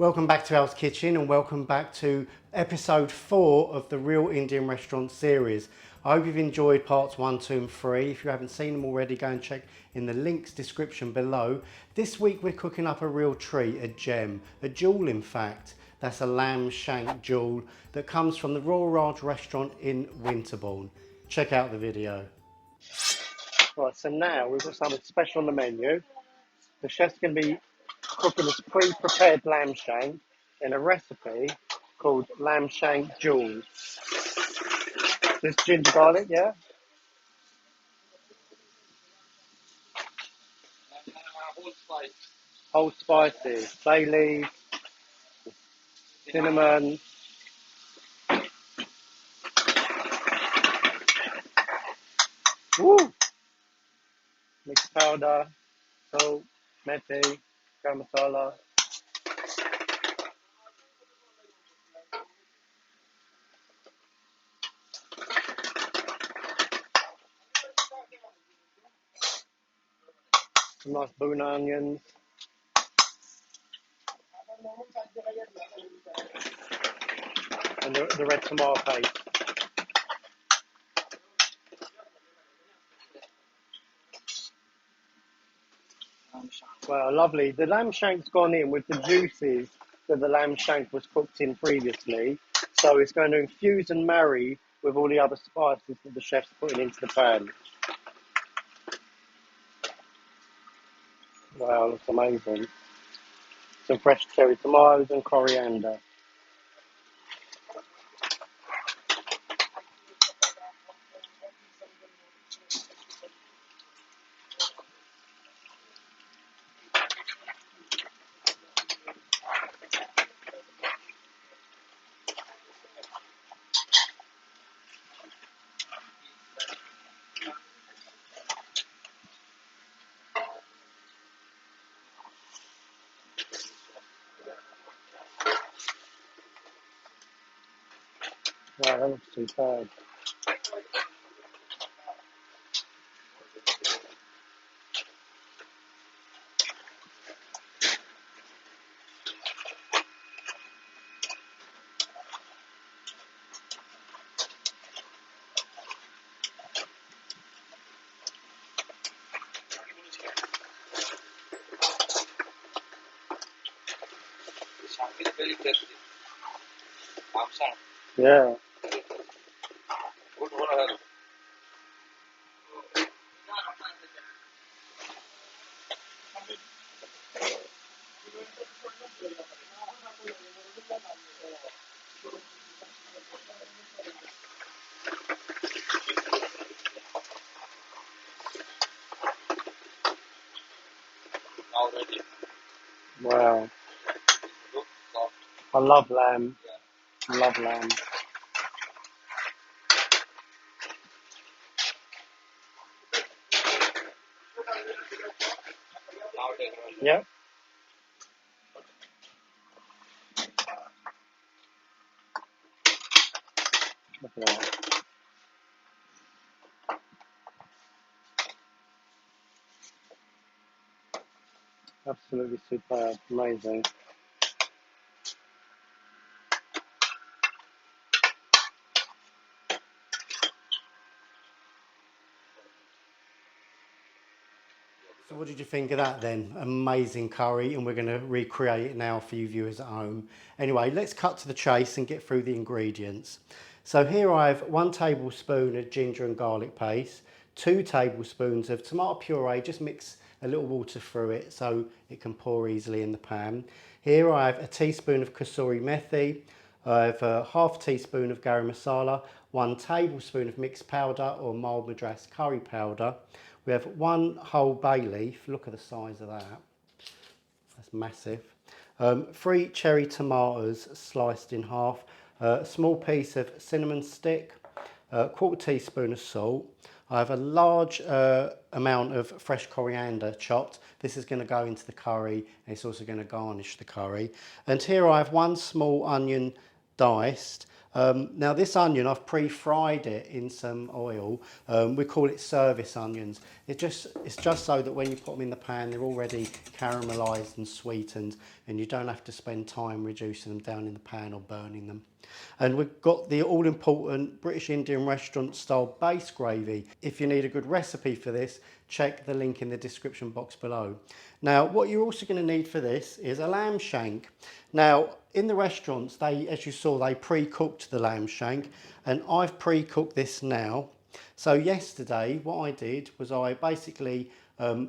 Welcome back to Al's Kitchen and welcome back to episode 4 of the Real Indian Restaurant series. I hope you've enjoyed parts 1, 2 and 3. If you haven't seen them already, go and check in the links description below. This week we're cooking up a real treat, a gem, a jewel in fact. That's a Lamb Shank Jhool that comes from the Royal Raj restaurant in Winterbourne. Check out the video. Right, so now we've got something special on the menu. The chef's going to be cooking this pre-prepared lamb shank in a recipe called Lamb Shank Jhool. This ginger garlic, yeah? Whole spices, bay leaf, cinnamon, woo! Mixed powder, salt, methi, garam masala. Some nice boon onions. And the red tomato paste. Wow, lovely. The lamb shank's gone in with the juices that the lamb shank was cooked in previously. So it's going to infuse and marry with all the other spices that the chef's putting into the pan. Wow, looks amazing. Some fresh cherry tomatoes and coriander. Wow, that looks superb. Very tasty. Lamb Shank. Yeah. Good for health. Now ready. Wow. Look, soft. I love lamb. Yeah. I love lamb. Now ready. Yep. Look at that. Absolutely superb. Amazing. So what did you think of that then? Amazing curry, and we're going to recreate it now for you viewers at home. Anyway, let's cut to the chase and get through the ingredients. So here I have 1 tablespoon of ginger and garlic paste, 2 tablespoons of tomato puree, just mix a little water through it so it can pour easily in the pan. Here I have a teaspoon of kasuri methi, I have a half teaspoon of garam masala, 1 tablespoon of mixed powder or mild madras curry powder. We have 1 whole bay leaf, look at the size of that, that's massive. 3 cherry tomatoes sliced in half, a small piece of cinnamon stick, a 1/4 teaspoon of salt. I have a large amount of fresh coriander chopped. This is going to go into the curry and it's also going to garnish the curry. And here I have 1 small onion diced, Now this onion, I've pre-fried it in some oil. We call it service onions. It's just so that when you put them in the pan, they're already caramelised and sweetened, and you don't have to spend time reducing them down in the pan or burning them. And we've got the all-important British Indian restaurant style base gravy. If you need a good recipe for this, check the link in the description box below. Now, what you're also going to need for this is a lamb shank. Now, in the restaurants, as you saw, they pre-cooked the lamb shank, and I've pre-cooked this now. So yesterday, what I did was I basically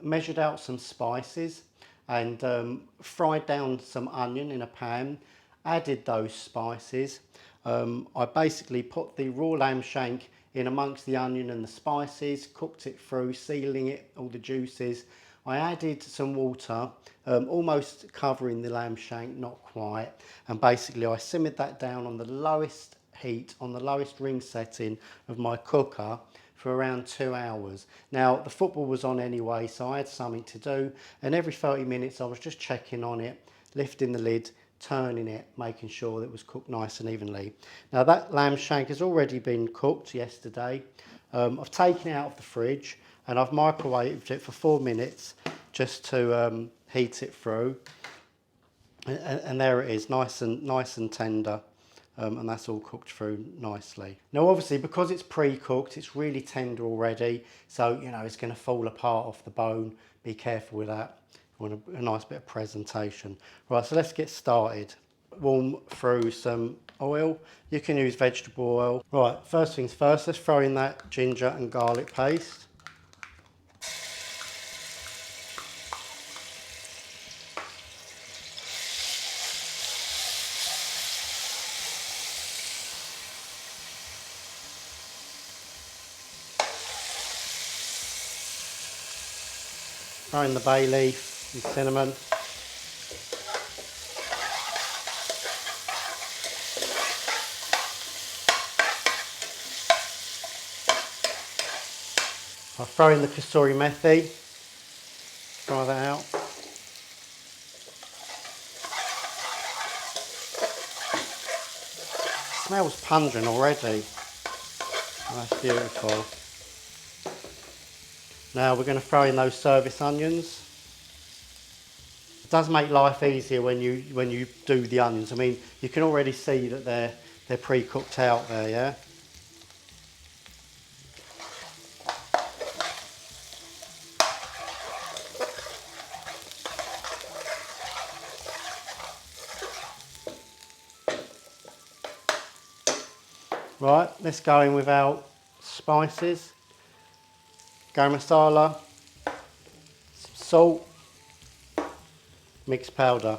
measured out some spices and fried down some onion in a pan, added those spices. I basically put the raw lamb shank in amongst the onion and the spices, cooked it through, sealing it, all the juices. I added some water, almost covering the lamb shank, not quite, and basically I simmered that down on the lowest heat, on the lowest ring setting of my cooker for around 2 hours. Now the football was on anyway, so I had something to do, and every 30 minutes I was just checking on it, lifting the lid, turning it, making sure that it was cooked nice and evenly. Now that lamb shank has already been cooked yesterday. I've taken it out of the fridge and I've microwaved it for 4 minutes just to heat it through. And there it is, nice and tender. And that's all cooked through nicely. Now obviously, because it's pre-cooked, it's really tender already, so you know it's going to fall apart off the bone. Be careful with that. You want a nice bit of presentation. Right, so let's get started. Warm through some oil. You can use vegetable oil. Right, first things first, let's throw in that ginger and garlic paste. Throw in the bay leaf and cinnamon. I'll throw in the kasuri methi. Try that out. Smells pungent already. That's beautiful. Now we're going to throw in those service onions. It does make life easier when you do the onions. I mean, you can already see that they're pre-cooked out there, yeah? Right, let's go in with our spices. Garam masala, some salt, mixed powder.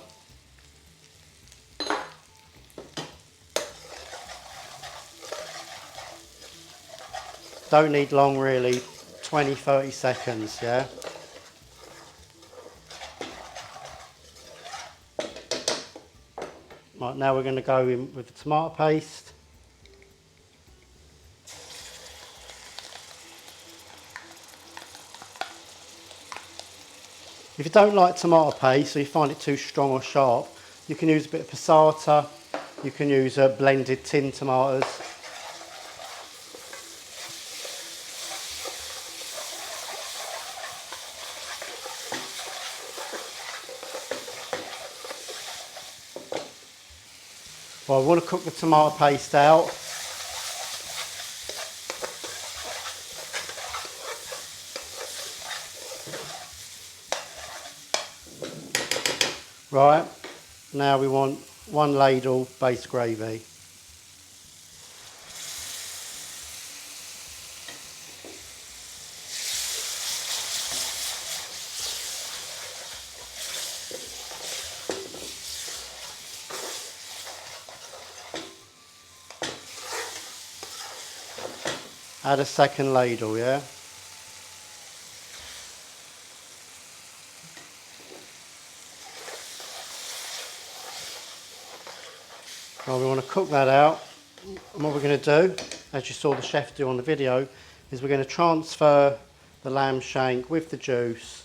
Don't need long really, 20-30 seconds, yeah? Right, now we're going to go in with the tomato paste. If you don't like tomato paste, or you find it too strong or sharp, you can use a bit of passata, you can use blended tin tomatoes. Well, I want to cook the tomato paste out. Right, now we want 1 ladle base gravy. Add a 2nd ladle, yeah? Well, we want to cook that out, and what we're going to do, as you saw the chef do on the video, is we're going to transfer the lamb shank with the juice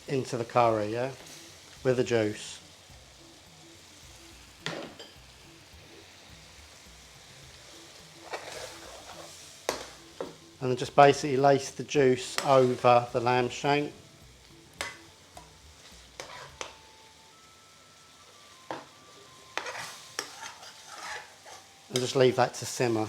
into the curry, yeah, with the juice. And then just basically lace the juice over the lamb shank. And just leave that to simmer.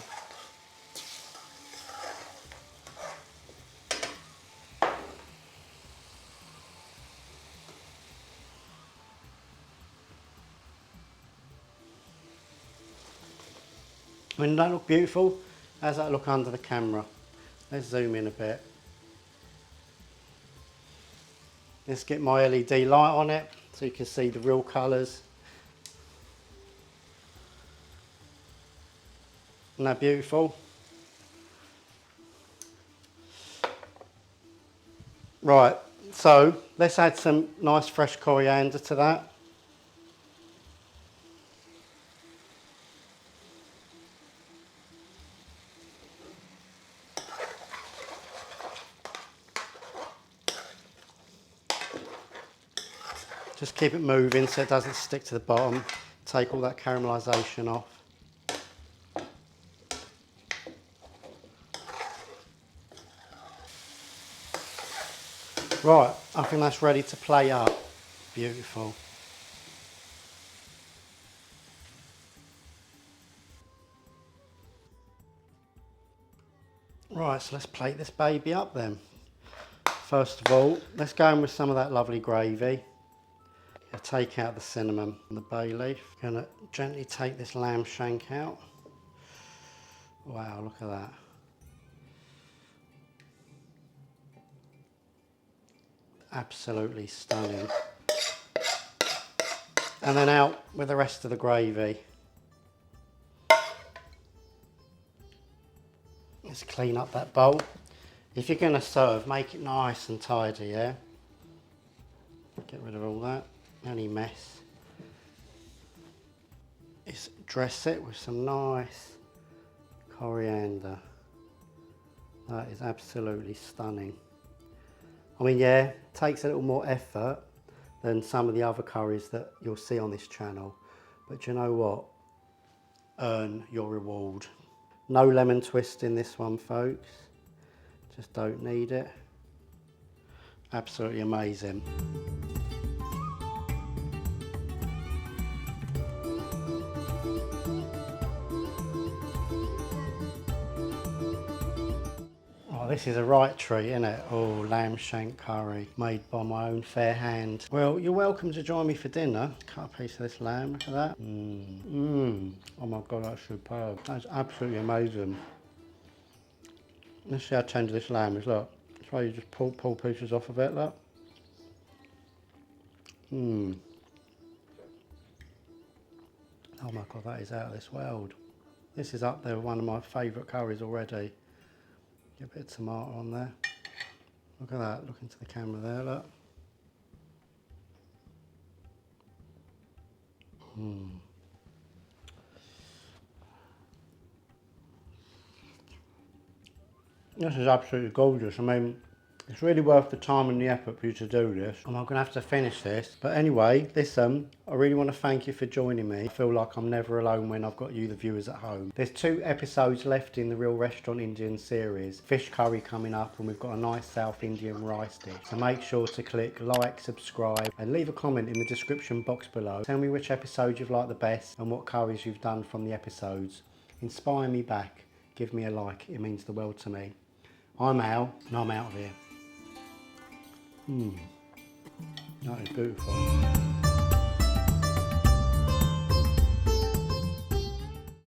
I mean, that look beautiful. How's that look under the camera? Let's zoom in a bit. Let's get my LED light on it so you can see the real colours. Isn't that beautiful? Right, so let's add some nice fresh coriander to that. Just keep it moving so it doesn't stick to the bottom. Take all that caramelisation off. Right, I think that's ready to play up. Beautiful. Right, so let's plate this baby up then. First of all, let's go in with some of that lovely gravy. I'll take out the cinnamon and the bay leaf. Gonna gently take this lamb shank out. Wow, look at that. Absolutely stunning. And then out with the rest of the gravy. Let's clean up that bowl. If you're gonna serve, make it nice and tidy, yeah? Get rid of all that, any mess. Just dress it with some nice coriander. That is absolutely stunning. I mean, yeah, it takes a little more effort than some of the other curries that you'll see on this channel. But you know what? Earn your reward. No lemon twist in this one, folks. Just don't need it. Absolutely amazing. Oh, this is a right treat, isn't it? Oh, lamb shank curry, made by my own fair hand. Well, you're welcome to join me for dinner. Cut a piece of this lamb, look at that. Oh my God, that's superb. That's absolutely amazing. Let's see how tender this lamb is, look. That's why you just pull pieces off of it, look. Oh my God, that is out of this world. This is up there with one of my favourite curries already. Get a bit of tomato on there. Look at that, look into the camera there, look. This is absolutely gorgeous. I mean, it's really worth the time and the effort for you to do this. I'm not going to have to finish this. But anyway, listen, I really want to thank you for joining me. I feel like I'm never alone when I've got you, the viewers, at home. There's 2 episodes left in the Real Restaurant Indian series. Fish curry coming up, and we've got a nice South Indian rice dish. So make sure to click like, subscribe, and leave a comment in the description box below. Tell me which episode you've liked the best and what curries you've done from the episodes. Inspire me back. Give me a like. It means the world to me. I'm Al, and I'm out of here. That is beautiful.